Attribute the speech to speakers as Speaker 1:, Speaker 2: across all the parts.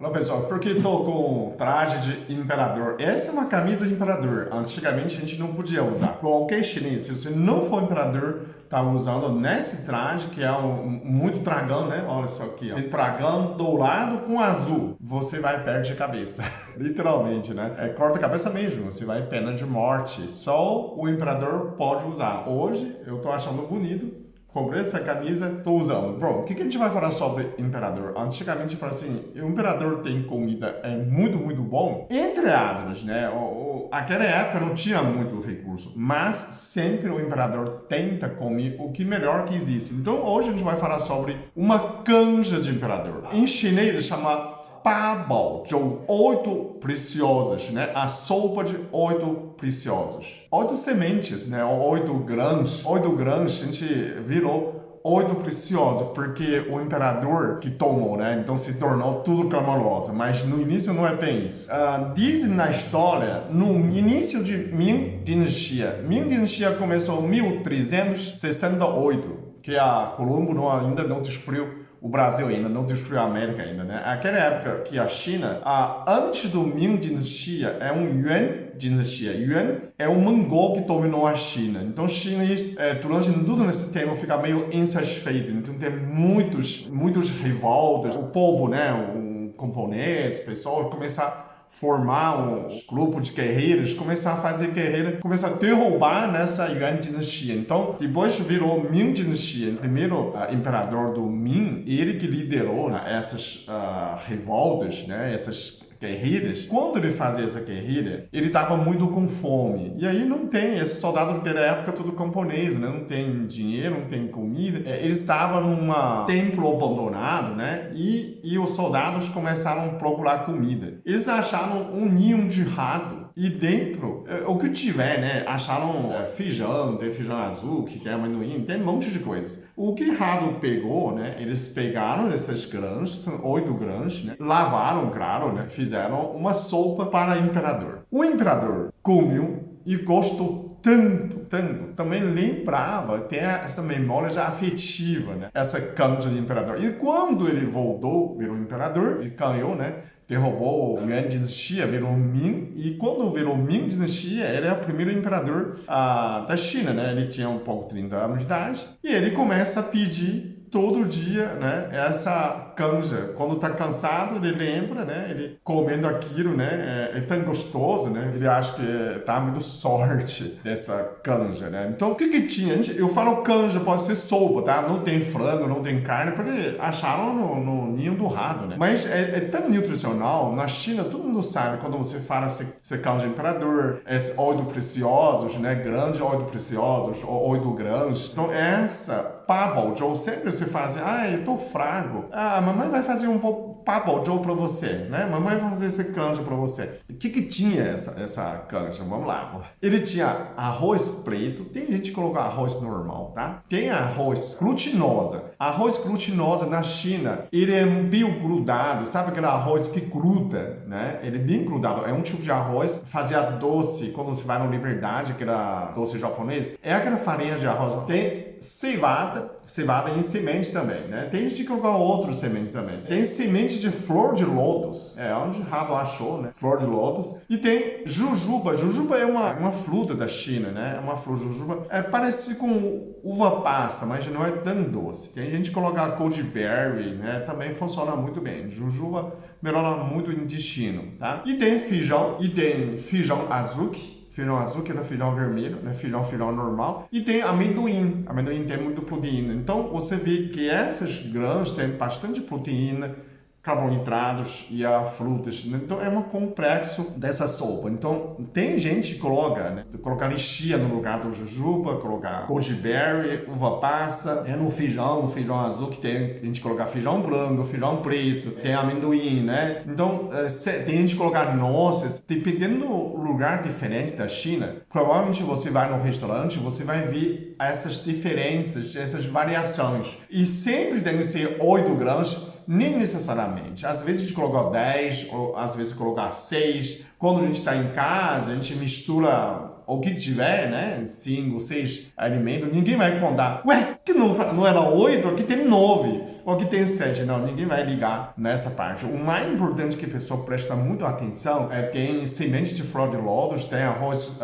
Speaker 1: Olá pessoal, por que estou com traje de imperador? Essa é uma camisa de imperador. Antigamente a gente não podia usar. Qualquer chinês, se você não for imperador, tá usando nesse traje que é muito dragão, né? Olha só aqui, ó. Tem dragão dourado com azul. Você vai perder a cabeça. Literalmente, né? Corta a cabeça mesmo. Você vai pena de morte. Só o imperador pode usar. Hoje eu tô achando bonito. Comprei essa camisa, tô usando. Bom, o que a gente vai falar sobre imperador? Antigamente fala assim, o imperador tem comida muito, muito bom. Entre aspas, né? Aquela época não tinha muito recurso, mas sempre o imperador tenta comer o que melhor que existe. Então hoje a gente vai falar sobre uma canja de imperador. Em chinês chama 八宝粥, 8 preciosas, né? A sopa de 8 preciosos. 8 sementes, né? 8 grãos. 8 grãos, a gente virou 8 preciosos, porque o imperador que tomou, né? Então se tornou tudo clamoroso. Mas no início não é bem isso. Dizem na história, no início de Ming Dinastia. Ming Dinastia começou em 1368, que a Colombo ainda não descobriu o Brasil ainda, não destruiu a América ainda, né? Aquela época que a China, antes do Ming Dinastia, é um Yuan Dinastia. Yuan é o mongol que dominou a China. Então, os chineses, durante tudo nesse tempo, fica meio insatisfeito. Então, tem muitos revoltas. O povo, né? O camponês, o pessoal começa a formar um grupo de guerreiros, começar a fazer guerreira, começar a derrubar nessa Yuan Dinastia. Então, depois virou Ming Dinastia. O primeiro imperador do Ming, ele que liderou, né, essas revoltas, né, essas guerreiras. Quando ele fazia essa guerrilha, ele estava muito com fome. E aí não tem, esses soldados daquela época tudo camponês, né? Não tem dinheiro, não tem comida. Eles estavam num templo abandonado, né? E os soldados começaram a procurar comida. Eles acharam um ninho de rato. E dentro, o que tiver, né? Acharam feijão, tem feijão azul, que é amendoim, tem um monte de coisas. O que rato pegou, né? Eles pegaram esses grãos, são 8 grãos, né? Lavaram, claro, né? Fizeram uma sopa para o imperador. O imperador comeu e gostou tanto, também lembrava, tem essa memória já afetiva, né? Essa canja de imperador. E quando ele voltou, virou imperador, ele ganhou, né? Derrubou o Yuan Dinastia, virou Ming, e quando virou Ming Dinastia, ele é o primeiro imperador da China, né? Ele tinha um pouco 30 anos de idade, e ele começa a pedir todo dia, né, essa canja. Quando tá cansado, ele lembra, né, ele comendo aquilo, né, é tão gostoso, né, ele acha que tá muito sorte dessa canja, né. Então, o que tinha? Eu falo canja, pode ser sopa, tá? Não tem frango, não tem carne, porque acharam no ninho do rato, né. Mas é tão nutricional, na China, todo mundo sabe, quando você fala esse canja imperador, esses 8 preciosos, né, grande 8 preciosos, 8 grãos. Então, essa 八宝粥 sempre se fala assim, eu tô fraco. A mamãe vai fazer um pouco 八宝粥para você, né? Mamãe vai fazer esse canja para você. O que tinha essa canja? Vamos lá. Ele tinha arroz preto, tem gente que coloca arroz normal, tá? Tem arroz glutinosa. Arroz glutinosa na China, ele é meio grudado, sabe aquele arroz que gruda, né? Ele é bem grudado. É um tipo de arroz, fazia doce, quando você vai na Liberdade, aquela doce japonês, é aquela farinha de arroz. Tem cevada em semente também, né? Tem gente que colocar outro semente também. Tem semente de flor de lótus, onde o rato achou, né? Flor de lótus. E tem jujuba. Jujuba é uma fruta da China, né? É uma fruta, jujuba. É parecido com uva passa, mas não é tão doce. Tem gente que coloca goji-berry, né? Também funciona muito bem. Jujuba melhora muito o intestino, tá? E tem feijão azuki. Feijão azul, que é feijão vermelho, né? Feijão normal. E tem amendoim. Amendoim tem muito proteína. Então, você vê que essas grãos têm bastante proteína, carboidratos e frutas. Então, é um complexo dessa sopa. Então, tem gente que coloca, né? Colocar lixia no lugar do jujuba, colocar goji-berry, uva passa, no feijão azul, que tem a gente colocar feijão branco, feijão preto, tem amendoim, né? Então, tem gente que colocar nozes. Dependendo do lugar diferente da China, provavelmente você vai no restaurante, você vai ver essas diferenças, essas variações. E sempre tem que ser 8 grãos, nem necessariamente. Às vezes a gente coloca 10, ou às vezes colocar 6. Quando a gente está em casa, a gente mistura o que tiver, né? 5, 6 alimentos. Ninguém vai contar. Ué, que não era 8? Aqui tem 9. ou que tem sede. Não, ninguém vai ligar nessa parte. O mais importante que a pessoa presta muito atenção é tem semente de flor de lótus, tem arroz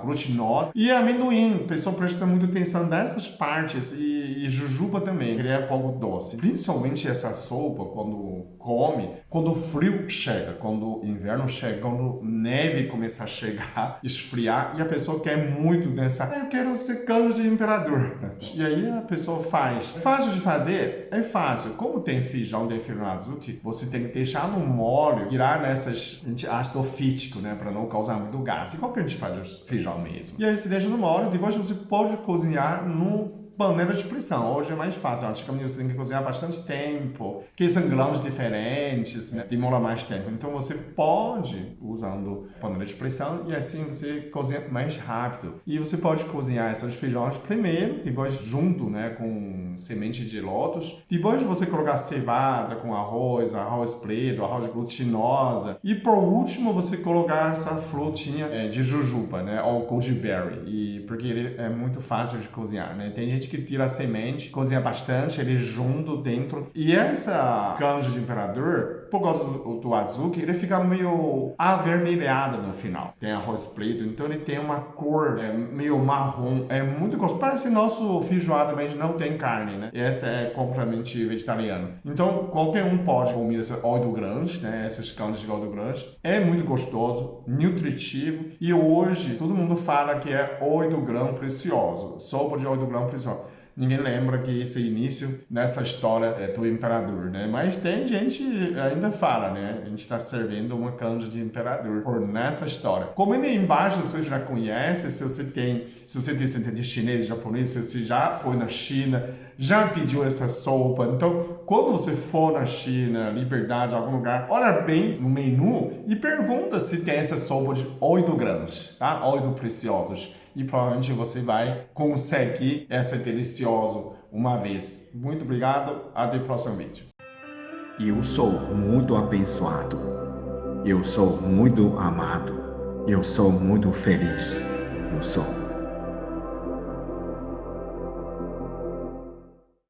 Speaker 1: glutinoso e amendoim. A pessoa presta muita atenção nessas partes e jujuba também, que ele é pouco doce. Principalmente essa sopa, quando come, quando o frio chega, quando o inverno chega, quando neve começa a chegar, esfriar, e a pessoa quer muito dessa, eu quero ser canja de imperador. E aí a pessoa faz. Fácil de fazer? É fácil. Como tem feijão de Fibonacci, você tem que deixar no molho, virar nessas ácido fítico, né, para não causar muito gás. Igual que a gente faz o feijão mesmo. E aí você deixa no molho, depois você pode cozinhar no panela de pressão. Hoje é mais fácil. Antigamente você tem que cozinhar bastante tempo, que são grãos diferentes, né? Demora mais tempo. Então você pode, usando panela de pressão, e assim você cozinha mais rápido. E você pode cozinhar essas feijões primeiro, depois junto, né, com semente de lótus. Depois você colocar cevada com arroz preto, arroz glutinosa. E por último você colocar essa frutinha de jujuba, né, ou goji-berry. E porque ele é muito fácil de cozinhar, né? Tem gente que tira a semente, cozinha bastante, ele junto dentro. E essa canja de imperador, por causa do azuki, ele fica meio avermelhado no final. Tem arroz preto, então ele tem uma cor meio marrom. É muito gostoso. Parece nosso feijoada, mas não tem carne, né? Essa é completamente vegetariano. Então, qualquer um pode comer esse óleo grande, né? Essas canjas de óleo grande. É muito gostoso, nutritivo. E hoje, todo mundo fala que é óleo grão precioso. Sopa de óleo grão precioso. Ninguém lembra que esse início nessa história do imperador, né? Mas tem gente ainda fala, né? A gente está servindo uma canja de imperador por nessa história. Comendo aí embaixo, você já conhece, se você tem descendente de chinês, japonês, se você já foi na China, já pediu essa sopa. Então, quando você for na China, Liberdade, algum lugar, olha bem no menu e pergunta se tem essa sopa de óleo grande, tá? Óleo preciosos. E provavelmente você vai conseguir essa deliciosa uma vez. Muito obrigado, até o próximo vídeo.
Speaker 2: Eu sou muito abençoado. Eu sou muito amado. Eu sou muito feliz. Eu sou.